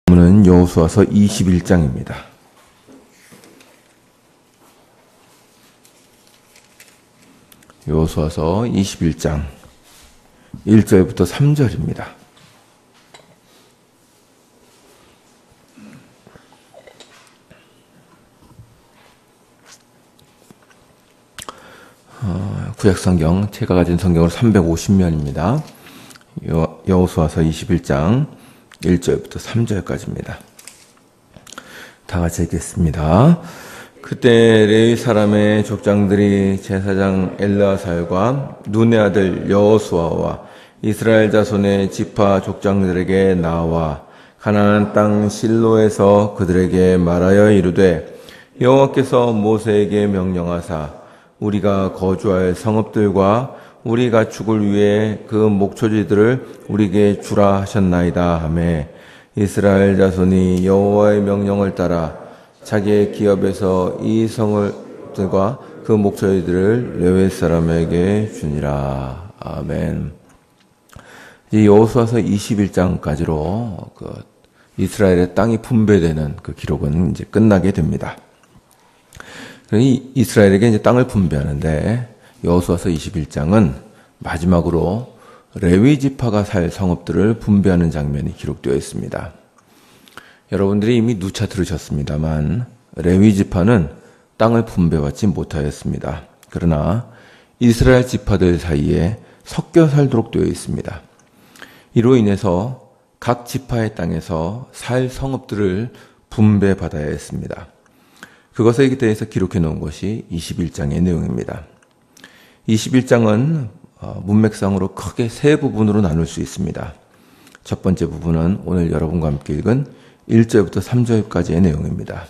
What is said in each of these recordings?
본문은 여호수아서 21장입니다. 여호수아서 21장 1절부터 3절입니다. 구약성경 제가 가진 성경으로 350면입니다. 여호수아서 21장 1절부터 3절까지입니다. 다 같이 읽겠습니다. 그때 레위 사람의 족장들이 제사장 엘르아살과 눈의 아들 여호수아와 이스라엘 자손의 지파 족장들에게 나와 가나안 땅 실로에서 그들에게 말하여 이르되 여호와께서 모세에게 명령하사 우리가 거주할 성읍들과 우리가 죽을 위해 그 목초지들을 우리에게 주라 하셨나이다 하매 이스라엘 자손이 여호와의 명령을 따라 자기의 기업에서 이 성읍들과 그 목초지들을 레위 사람에게 주니라. 아멘. 이 여호수아서 21장까지로 이스라엘의 땅이 분배되는 그 기록은 이제 끝나게 됩니다. 이스라엘에게 이제 땅을 분배하는데 여호수아서 21장은 마지막으로 레위 지파가 살 성읍들을 분배하는 장면이 기록되어 있습니다. 여러분들이 이미 누차 들으셨습니다만 레위 지파는 땅을 분배받지 못하였습니다. 그러나 이스라엘 지파들 사이에 섞여 살도록 되어 있습니다. 이로 인해서 각 지파의 땅에서 살 성읍들을 분배받아야 했습니다. 그것에 대해서 기록해 놓은 것이 21장의 내용입니다. 21장은 문맥상으로 크게 세 부분으로 나눌 수 있습니다. 첫 번째 부분은 오늘 여러분과 함께 읽은 1절부터 3절까지의 내용입니다.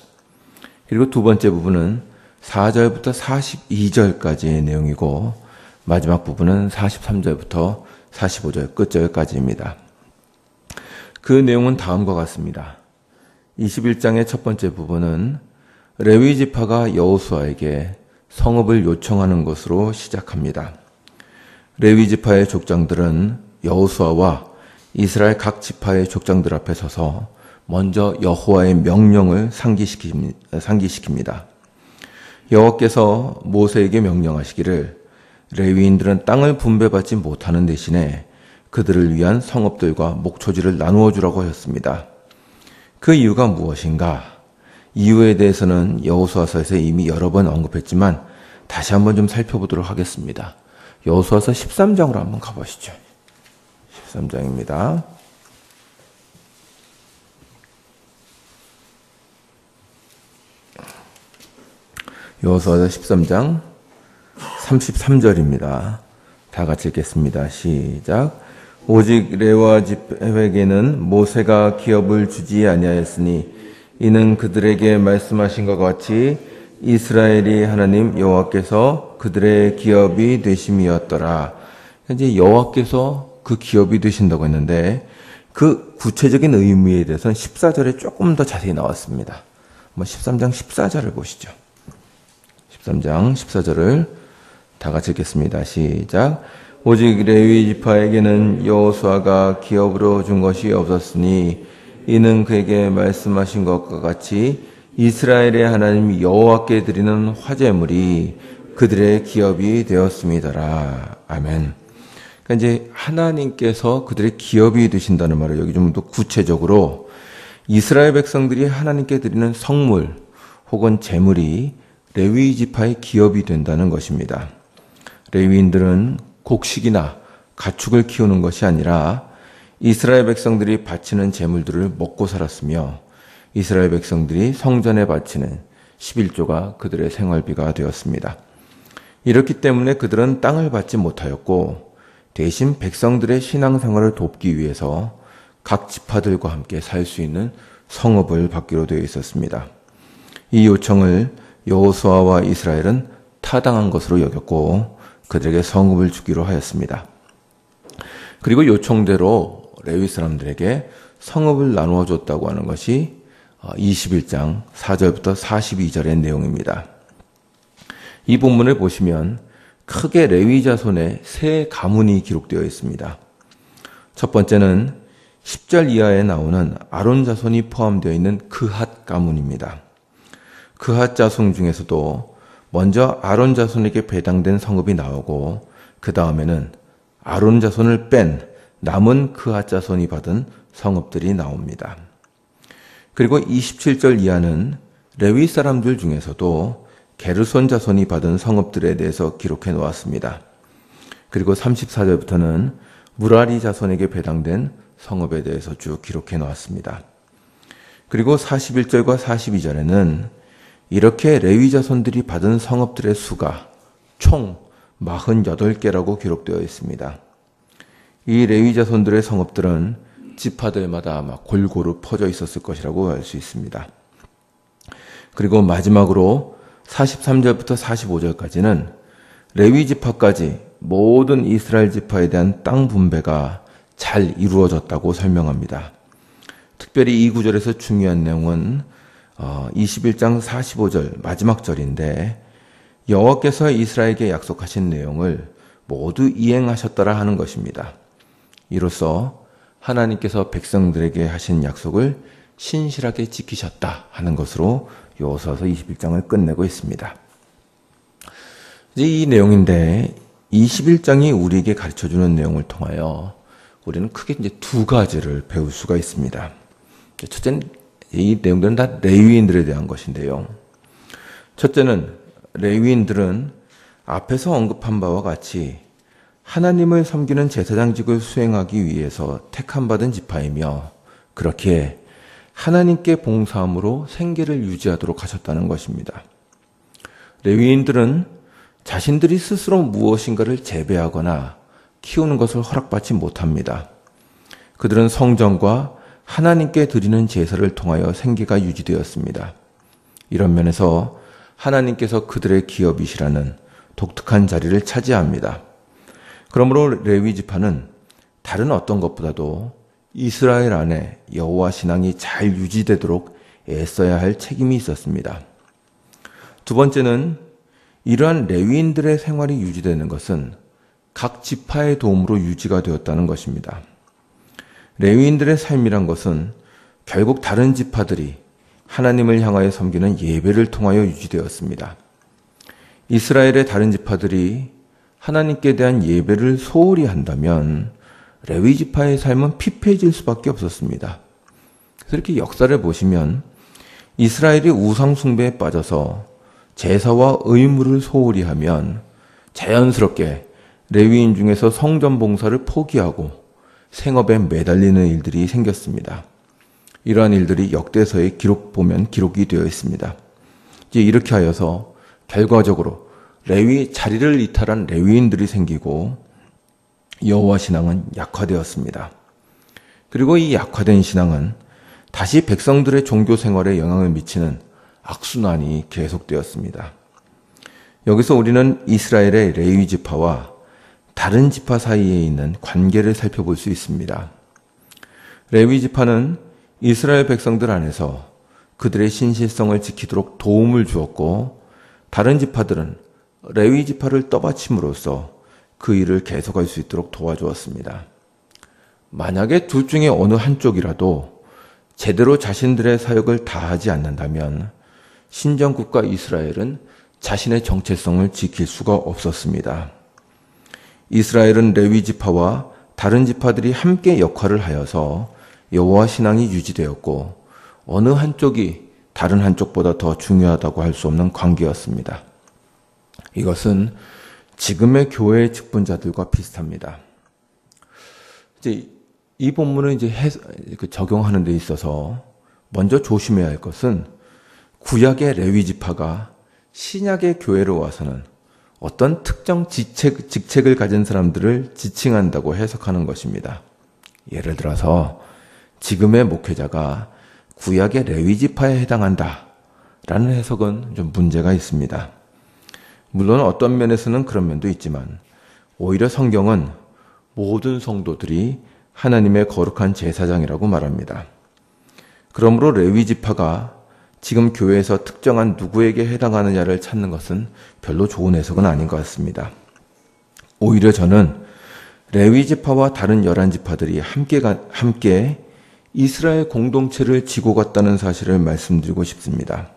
그리고 두 번째 부분은 4절부터 42절까지의 내용이고 마지막 부분은 43절부터 45절 끝절까지입니다. 그 내용은 다음과 같습니다. 21장의 첫 번째 부분은 레위 지파가 여호수아에게 성읍을 요청하는 것으로 시작합니다. 레위 지파의 족장들은 여호수아와 이스라엘 각 지파의 족장들 앞에 서서 먼저 여호와의 명령을 상기시킵니다. 여호와께서 모세에게 명령하시기를 레위인들은 땅을 분배받지 못하는 대신에 그들을 위한 성읍들과 목초지를 나누어 주라고 하였습니다. 그 이유가 무엇인가? 이유에 대해서는 여호수아서에서 이미 여러 번 언급했지만 다시 한번 좀 살펴보도록 하겠습니다. 여호수아서 13장으로 한번 가보시죠. 13장입니다. 여호수아서 13장 33절입니다. 다 같이 읽겠습니다. 시작. 오직 레와 집회에게는 모세가 기업을 주지 아니하였으니 이는 그들에게 말씀하신 것 같이 이스라엘이 하나님 여호와께서 그들의 기업이 되심이었더라. 이제 여호와께서 그 기업이 되신다고 했는데 그 구체적인 의미에 대해서는 14절에 조금 더 자세히 나왔습니다. 13장 14절을 보시죠. 13장 14절을 다 같이 읽겠습니다. 시작. 오직 레위 지파에게는 여호수아가 기업으로 준 것이 없었으니 이는 그에게 말씀하신 것과 같이 이스라엘의 하나님 여호와께 드리는 화제물이 그들의 기업이 되었음이더라. 아멘. 그러니까 이제 하나님께서 그들의 기업이 되신다는 말을 여기 좀 더 구체적으로 이스라엘 백성들이 하나님께 드리는 성물 혹은 제물이 레위 지파의 기업이 된다는 것입니다. 레위인들은 곡식이나 가축을 키우는 것이 아니라 이스라엘 백성들이 바치는 제물들을 먹고 살았으며 이스라엘 백성들이 성전에 바치는 11조가 그들의 생활비가 되었습니다. 이렇기 때문에 그들은 땅을 받지 못하였고 대신 백성들의 신앙생활을 돕기 위해서 각 지파들과 함께 살 수 있는 성읍을 받기로 되어 있었습니다. 이 요청을 여호수아와 이스라엘은 타당한 것으로 여겼고 그들에게 성읍을 주기로 하였습니다. 그리고 요청대로 레위 사람들에게 성읍을 나누어 줬다고 하는 것이 21장 4절부터 42절의 내용입니다. 이 본문을 보시면 크게 레위 자손의 세 가문이 기록되어 있습니다. 첫 번째는 10절 이하에 나오는 아론 자손이 포함되어 있는 그핫 가문입니다. 그핫 자손 중에서도 먼저 아론 자손에게 배당된 성읍이 나오고 그 다음에는 아론 자손을 뺀 남은 그핫 자손이 받은 성읍들이 나옵니다. 그리고 27절 이하는 레위 사람들 중에서도 게르손 자손이 받은 성읍들에 대해서 기록해 놓았습니다. 그리고 34절부터는 무라리 자손에게 배당된 성읍에 대해서 쭉 기록해 놓았습니다. 그리고 41절과 42절에는 이렇게 레위 자손들이 받은 성읍들의 수가 총 48개라고 기록되어 있습니다. 이 레위 자손들의 성읍들은 지파들마다 아마 골고루 퍼져 있었을 것이라고 알 수 있습니다. 그리고 마지막으로 43절부터 45절까지는 레위 지파까지 모든 이스라엘 지파에 대한 땅 분배가 잘 이루어졌다고 설명합니다. 특별히 이 구절에서 중요한 내용은 21장 45절 마지막 절인데 여호와께서 이스라엘에게 약속하신 내용을 모두 이행하셨더라 하는 것입니다. 이로써 하나님께서 백성들에게 하신 약속을 신실하게 지키셨다 하는 것으로 여호수아서 21장을 끝내고 있습니다. 이제 이 내용인데 21장이 우리에게 가르쳐주는 내용을 통하여 우리는 크게 이제 두 가지를 배울 수가 있습니다. 첫째는 이 내용들은 다 레위인들에 대한 것인데요. 첫째는 레위인들은 앞에서 언급한 바와 같이 하나님을 섬기는 제사장직을 수행하기 위해서 택함받은 지파이며 그렇기에 하나님께 봉사함으로 생계를 유지하도록 하셨다는 것입니다. 레위인들은 자신들이 스스로 무엇인가를 재배하거나 키우는 것을 허락받지 못합니다. 그들은 성전과 하나님께 드리는 제사를 통하여 생계가 유지되었습니다. 이런 면에서 하나님께서 그들의 기업이시라는 독특한 자리를 차지합니다. 그러므로 레위 지파는 다른 어떤 것보다도 이스라엘 안에 여호와 신앙이 잘 유지되도록 애써야 할 책임이 있었습니다. 두 번째는 이러한 레위인들의 생활이 유지되는 것은 각 지파의 도움으로 유지가 되었다는 것입니다. 레위인들의 삶이란 것은 결국 다른 지파들이 하나님을 향하여 섬기는 예배를 통하여 유지되었습니다. 이스라엘의 다른 지파들이 하나님께 대한 예배를 소홀히 한다면 레위 지파의 삶은 피폐해질 수밖에 없었습니다. 그래서 이렇게 역사를 보시면 이스라엘이 우상 숭배에 빠져서 제사와 의무를 소홀히 하면 자연스럽게 레위인 중에서 성전 봉사를 포기하고 생업에 매달리는 일들이 생겼습니다. 이러한 일들이 역대서에 보면 기록이 되어 있습니다. 이제 이렇게 하여서 결과적으로 자리를 이탈한 레위인들이 생기고 여호와 신앙은 약화되었습니다. 그리고 이 약화된 신앙은 다시 백성들의 종교 생활에 영향을 미치는 악순환이 계속되었습니다. 여기서 우리는 이스라엘의 레위 지파와 다른 지파 사이에 있는 관계를 살펴볼 수 있습니다. 레위 지파는 이스라엘 백성들 안에서 그들의 신실성을 지키도록 도움을 주었고 다른 지파들은 레위 지파를 떠받침으로써 그 일을 계속할 수 있도록 도와주었습니다. 만약에 둘 중에 어느 한쪽이라도 제대로 자신들의 사역을 다하지 않는다면 신정국가 이스라엘은 자신의 정체성을 지킬 수가 없었습니다. 이스라엘은 레위 지파와 다른 지파들이 함께 역할을 하여서 여호와 신앙이 유지되었고 어느 한쪽이 다른 한쪽보다 더 중요하다고 할 수 없는 관계였습니다. 이것은 지금의 교회의 직분자들과 비슷합니다. 이제 이 본문을 이제 적용하는 데 있어서 먼저 조심해야 할 것은 구약의 레위 지파가 신약의 교회로 와서는 어떤 특정 직책을 가진 사람들을 지칭한다고 해석하는 것입니다. 예를 들어서 지금의 목회자가 구약의 레위 지파에 해당한다라는 해석은 좀 문제가 있습니다. 물론 어떤 면에서는 그런 면도 있지만 오히려 성경은 모든 성도들이 하나님의 거룩한 제사장이라고 말합니다. 그러므로 레위 지파가 지금 교회에서 특정한 누구에게 해당하느냐를 찾는 것은 별로 좋은 해석은 아닌 것 같습니다. 오히려 저는 레위 지파와 다른 11지파들이 함께 이스라엘 공동체를 지고 갔다는 사실을 말씀드리고 싶습니다.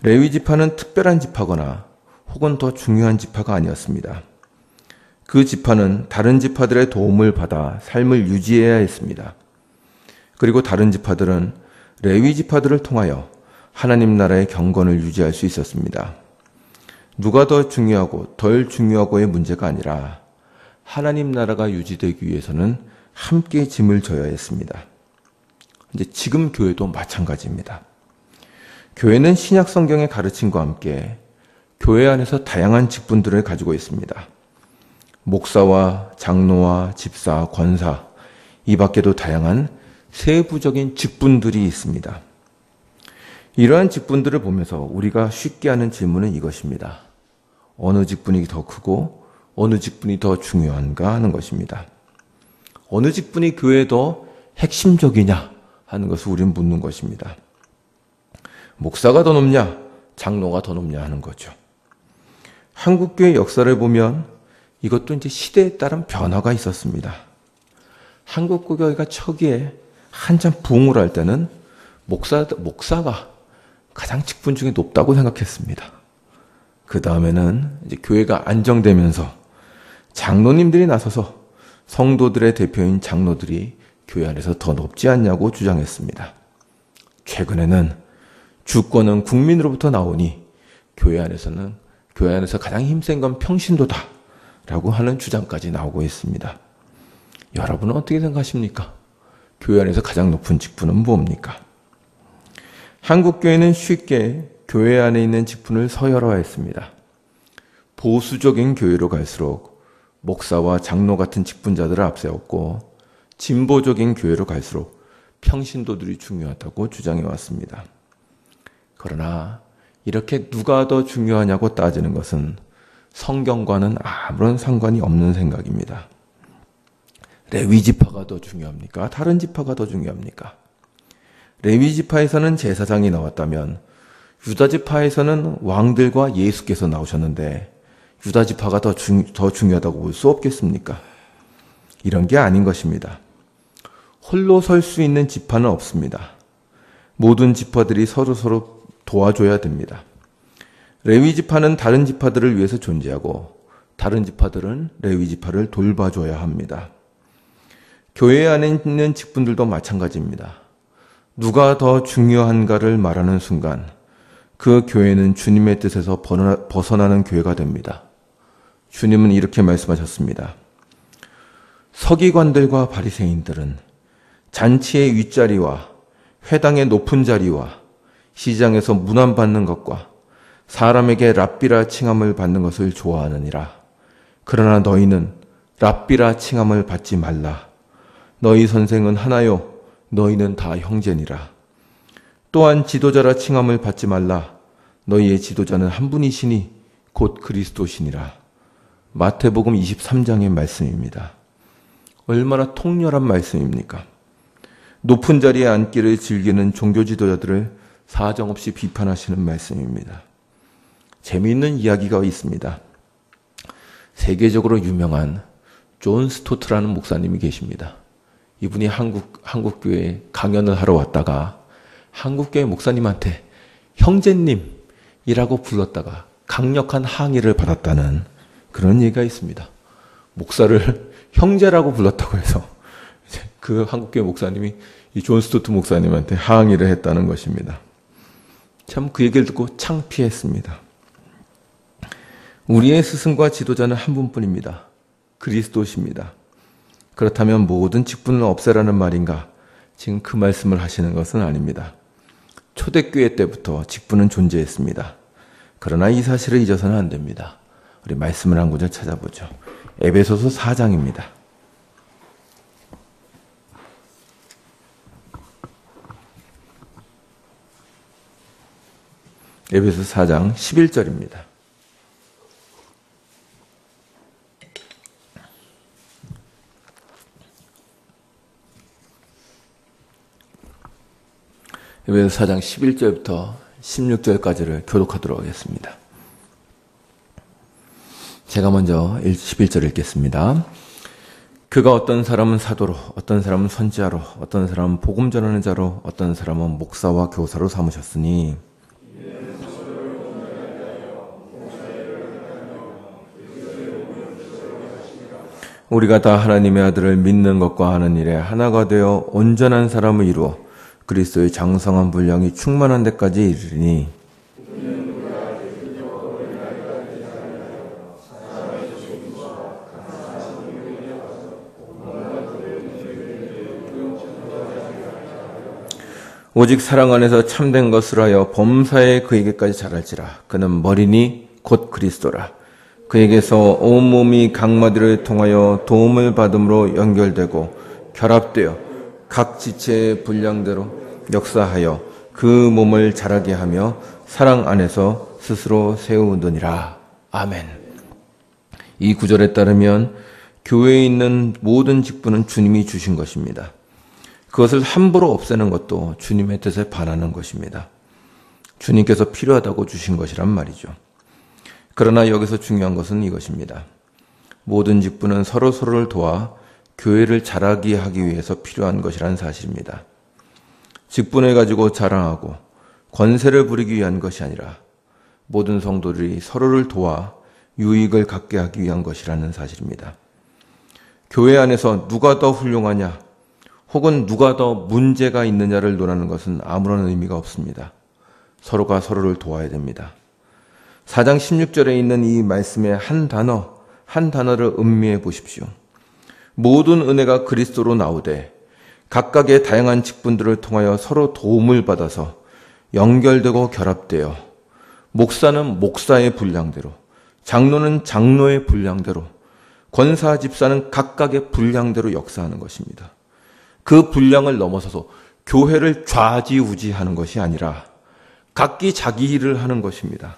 레위 지파는 특별한 지파거나 혹은 더 중요한 지파가 아니었습니다. 그 지파는 다른 지파들의 도움을 받아 삶을 유지해야 했습니다. 그리고 다른 지파들은 레위 지파들을 통하여 하나님 나라의 경건을 유지할 수 있었습니다. 누가 더 중요하고 덜 중요하고의 문제가 아니라 하나님 나라가 유지되기 위해서는 함께 짐을 져야 했습니다. 이제 지금 교회도 마찬가지입니다. 교회는 신약 성경의 가르침과 함께 교회 안에서 다양한 직분들을 가지고 있습니다. 목사와 장로와 집사, 권사, 이 밖에도 다양한 세부적인 직분들이 있습니다. 이러한 직분들을 보면서 우리가 쉽게 하는 질문은 이것입니다. 어느 직분이 더 크고 어느 직분이 더 중요한가 하는 것입니다. 어느 직분이 교회에 더 핵심적이냐 하는 것을 우리는 묻는 것입니다. 목사가 더 높냐, 장로가 더 높냐 하는 거죠. 한국교회 역사를 보면 이것도 이제 시대에 따른 변화가 있었습니다. 한국교회가 초기에 한참 부흥을 할 때는 목사가 가장 직분 중에 높다고 생각했습니다. 그 다음에는 이제 교회가 안정되면서 장로님들이 나서서 성도들의 대표인 장로들이 교회 안에서 더 높지 않냐고 주장했습니다. 최근에는 주권은 국민으로부터 나오니 교회 안에서 가장 힘센 건 평신도다 라고 하는 주장까지 나오고 있습니다. 여러분은 어떻게 생각하십니까? 교회 안에서 가장 높은 직분은 뭡니까? 한국교회는 쉽게 교회 안에 있는 직분을 서열화했습니다. 보수적인 교회로 갈수록 목사와 장로 같은 직분자들을 앞세웠고 진보적인 교회로 갈수록 평신도들이 중요하다고 주장해 왔습니다. 그러나 이렇게 누가 더 중요하냐고 따지는 것은 성경과는 아무런 상관이 없는 생각입니다. 레위 지파가 더 중요합니까? 다른 지파가 더 중요합니까? 레위 지파에서는 제사장이 나왔다면 유다 지파에서는 왕들과 예수께서 나오셨는데 유다 지파가 더 중요하다고 볼 수 없겠습니까? 이런 게 아닌 것입니다. 홀로 설 수 있는 지파는 없습니다. 모든 지파들이 서로 도와줘야 됩니다. 레위 지파는 다른 지파들을 위해서 존재하고 다른 지파들은 레위 지파를 돌봐줘야 합니다. 교회 안에 있는 직분들도 마찬가지입니다. 누가 더 중요한가를 말하는 순간 그 교회는 주님의 뜻에서 벗어나는 교회가 됩니다. 주님은 이렇게 말씀하셨습니다. 서기관들과 바리새인들은 잔치의 윗자리와 회당의 높은 자리와 시장에서 문안받는 것과 사람에게 랍비라 칭함을 받는 것을 좋아하느니라. 그러나 너희는 랍비라 칭함을 받지 말라. 너희 선생은 하나요. 너희는 다 형제니라. 또한 지도자라 칭함을 받지 말라. 너희의 지도자는 한 분이시니 곧 그리스도시니라. 마태복음 23장의 말씀입니다. 얼마나 통렬한 말씀입니까? 높은 자리에 앉기를 즐기는 종교 지도자들을 사정없이 비판하시는 말씀입니다. 재미있는 이야기가 있습니다. 세계적으로 유명한 존 스토트라는 목사님이 계십니다. 이분이 한국교회에 강연을 하러 왔다가 한국교회 목사님한테 형제님이라고 불렀다가 강력한 항의를 받았다는 그런 얘기가 있습니다. 목사를 형제라고 불렀다고 해서 그 한국교회 목사님이 이 존 스토트 목사님한테 항의를 했다는 것입니다. 참 그 얘기를 듣고 창피했습니다. 우리의 스승과 지도자는 한 분뿐입니다. 그리스도십니다. 그렇다면 모든 직분을 없애라는 말인가? 지금 그 말씀을 하시는 것은 아닙니다. 초대교회 때부터 직분은 존재했습니다. 그러나 이 사실을 잊어서는 안 됩니다. 우리 말씀을 한 구절 찾아보죠. 에베소서 4장입니다. 에베소서 4장 11절입니다. 에베소서 4장 11절부터 16절까지를 교독하도록 하겠습니다. 제가 먼저 11절 읽겠습니다. 그가 어떤 사람은 사도로, 어떤 사람은 선지자로, 어떤 사람은 복음 전하는 자로, 어떤 사람은 목사와 교사로 삼으셨으니 우리가 다 하나님의 아들을 믿는 것과 하는 일에 하나가 되어 온전한 사람을 이루어 그리스도의 장성한 분량이 충만한 데까지 이르리니 오직 사랑 안에서 참된 것을 하여 범사에 그에게까지 자랄지라. 그는 머리니 곧 그리스도라. 그에게서 온몸이 각마디를 통하여 도움을 받음으로 연결되고 결합되어 각 지체의 분량대로 역사하여 그 몸을 자라게 하며 사랑 안에서 스스로 세우느니라. 아멘. 이 구절에 따르면 교회에 있는 모든 직분은 주님이 주신 것입니다. 그것을 함부로 없애는 것도 주님의 뜻에 반하는 것입니다. 주님께서 필요하다고 주신 것이란 말이죠. 그러나 여기서 중요한 것은 이것입니다. 모든 직분은 서로를 도와 교회를 자라게 하기 위해서 필요한 것이란 사실입니다. 직분을 가지고 자랑하고 권세를 부리기 위한 것이 아니라 모든 성도들이 서로를 도와 유익을 갖게 하기 위한 것이라는 사실입니다. 교회 안에서 누가 더 훌륭하냐 혹은 누가 더 문제가 있느냐를 논하는 것은 아무런 의미가 없습니다. 서로가 서로를 도와야 됩니다. 4장 16절에 있는 이 말씀의 한 단어를 음미해 보십시오. 모든 은혜가 그리스도로 나오되 각각의 다양한 직분들을 통하여 서로 도움을 받아서 연결되고 결합되어 목사는 목사의 분량대로, 장로는 장로의 분량대로, 권사 집사는 각각의 분량대로 역사하는 것입니다. 그 분량을 넘어서서 교회를 좌지우지하는 것이 아니라 각기 자기 일을 하는 것입니다.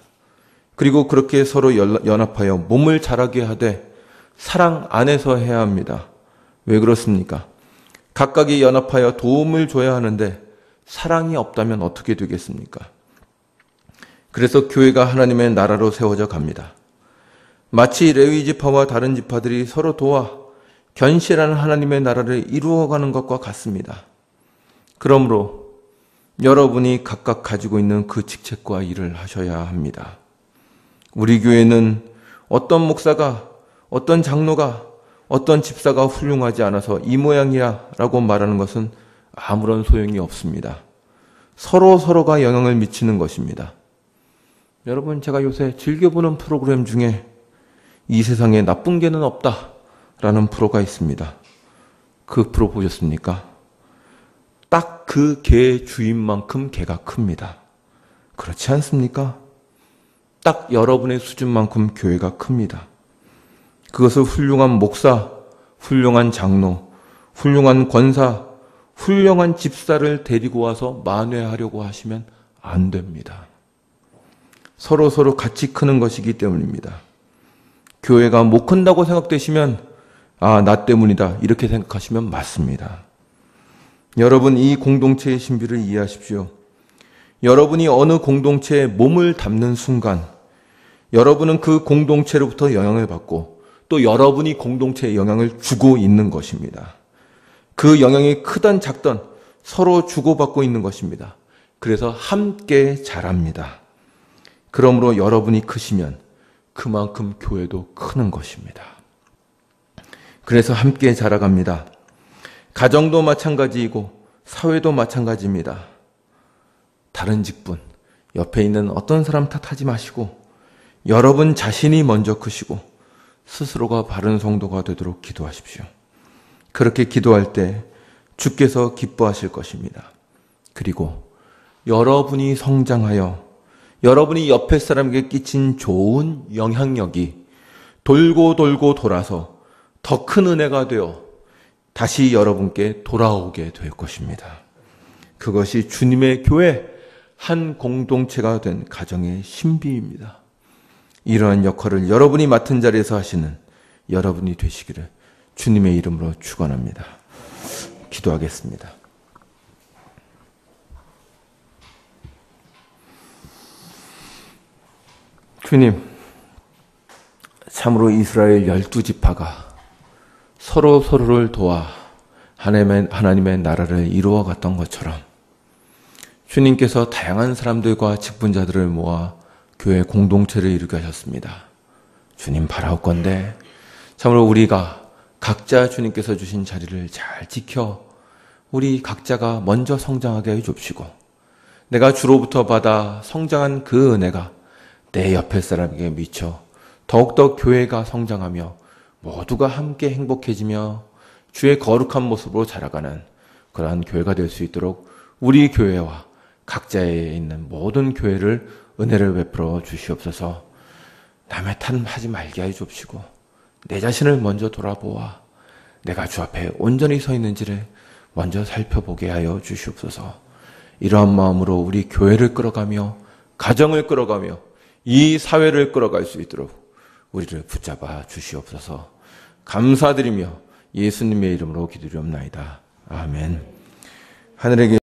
그리고 그렇게 서로 연합하여 몸을 자라게 하되 사랑 안에서 해야 합니다. 왜 그렇습니까? 각각이 연합하여 도움을 줘야 하는데 사랑이 없다면 어떻게 되겠습니까? 그래서 교회가 하나님의 나라로 세워져 갑니다. 마치 레위 지파와 다른 지파들이 서로 도와 견실한 하나님의 나라를 이루어가는 것과 같습니다. 그러므로 여러분이 각각 가지고 있는 그 직책과 일을 하셔야 합니다. 우리 교회는 어떤 목사가, 어떤 장로가, 어떤 집사가 훌륭하지 않아서 이 모양이야 라고 말하는 것은 아무런 소용이 없습니다. 서로가 영향을 미치는 것입니다. 여러분, 제가 요새 즐겨보는 프로그램 중에 이 세상에 나쁜 개는 없다 라는 프로가 있습니다. 그 프로 보셨습니까? 딱 그 개의 주인만큼 개가 큽니다. 그렇지 않습니까? 딱 여러분의 수준만큼 교회가 큽니다. 그것을 훌륭한 목사, 훌륭한 장로, 훌륭한 권사, 훌륭한 집사를 데리고 와서 만회하려고 하시면 안 됩니다. 서로 같이 크는 것이기 때문입니다. 교회가 못 큰다고 생각되시면 나 때문이다 이렇게 생각하시면 맞습니다. 여러분, 이 공동체의 신비를 이해하십시오. 여러분이 어느 공동체에 몸을 담는 순간 여러분은 그 공동체로부터 영향을 받고 또 여러분이 공동체에 영향을 주고 있는 것입니다. 그 영향이 크든 작든 서로 주고받고 있는 것입니다. 그래서 함께 자랍니다. 그러므로 여러분이 크시면 그만큼 교회도 크는 것입니다. 그래서 함께 자라갑니다. 가정도 마찬가지이고 사회도 마찬가지입니다. 다른 직분, 옆에 있는 어떤 사람 탓하지 마시고 여러분 자신이 먼저 크시고 스스로가 바른 성도가 되도록 기도하십시오. 그렇게 기도할 때 주께서 기뻐하실 것입니다. 그리고 여러분이 성장하여 여러분이 옆에 사람에게 끼친 좋은 영향력이 돌고 돌아서 더 큰 은혜가 되어 다시 여러분께 돌아오게 될 것입니다. 그것이 주님의 교회 한 공동체가 된 가정의 신비입니다. 이러한 역할을 여러분이 맡은 자리에서 하시는 여러분이 되시기를 주님의 이름으로 축원합니다. 기도하겠습니다. 주님, 참으로 이스라엘 12지파가 서로를 도와 하나님의 나라를 이루어 갔던 것처럼 주님께서 다양한 사람들과 직분자들을 모아 교회 공동체를 이루게 하셨습니다. 주님 바라옵건대 참으로 우리가 각자 주님께서 주신 자리를 잘 지켜 우리 각자가 먼저 성장하게 해 줍시고, 내가 주로부터 받아 성장한 그 은혜가 내 옆에 사람에게 미쳐 더욱더 교회가 성장하며 모두가 함께 행복해지며 주의 거룩한 모습으로 자라가는 그러한 교회가 될 수 있도록 우리 교회와 각자에 있는 모든 교회를 은혜를 베풀어 주시옵소서. 남의 탓하지 말게 해 줍시고 내 자신을 먼저 돌아보아 내가 주 앞에 온전히 서 있는지를 먼저 살펴보게 하여 주시옵소서. 이러한 마음으로 우리 교회를 끌어가며 가정을 끌어가며 이 사회를 끌어갈 수 있도록 우리를 붙잡아 주시옵소서. 감사드리며 예수님의 이름으로 기도드리옵나이다. 아멘. 하늘에